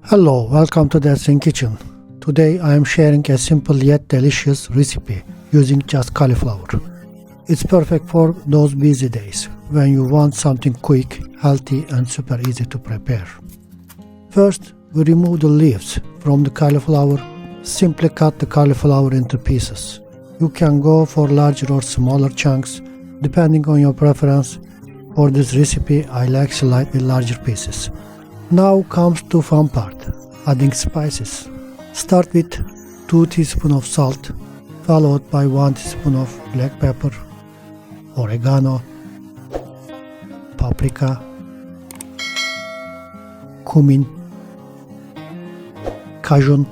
Hello, welcome to Dancing Kitchen. Today I am sharing a simple yet delicious recipe using just cauliflower. It's perfect for those busy days when you want something quick, healthy and super easy to prepare. First, we remove the leaves from the cauliflower. Simply cut the cauliflower into pieces. You can go for larger or smaller chunks depending on your preference. For this recipe I like slightly larger pieces. Now comes the fun part, adding spices. Start with 2 teaspoons of salt, followed by 1 teaspoon of black pepper, oregano, paprika, cumin, cajun,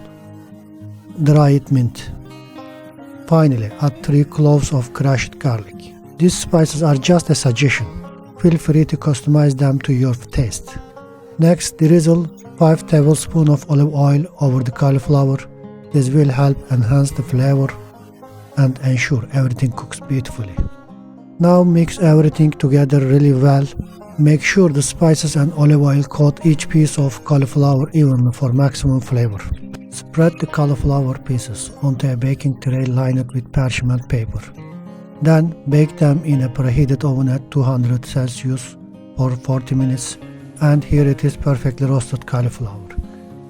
dried mint. Finally, add 3 cloves of crushed garlic. These spices are just a suggestion. Feel free to customize them to your taste. Next, drizzle 5 tablespoons of olive oil over the cauliflower. This will help enhance the flavor and ensure everything cooks beautifully. Now mix everything together really well. Make sure the spices and olive oil coat each piece of cauliflower evenly for maximum flavor. Spread the cauliflower pieces onto a baking tray lined with parchment paper. Then bake them in a preheated oven at 200 Celsius for 40 minutes. And here it is, perfectly roasted cauliflower.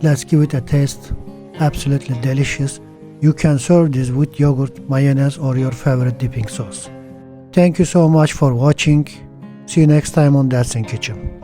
Let's give it a taste. Absolutely delicious. You can serve this with yogurt, mayonnaise or your favorite dipping sauce. Thank you so much for watching. See you next time on Dancing Kitchen.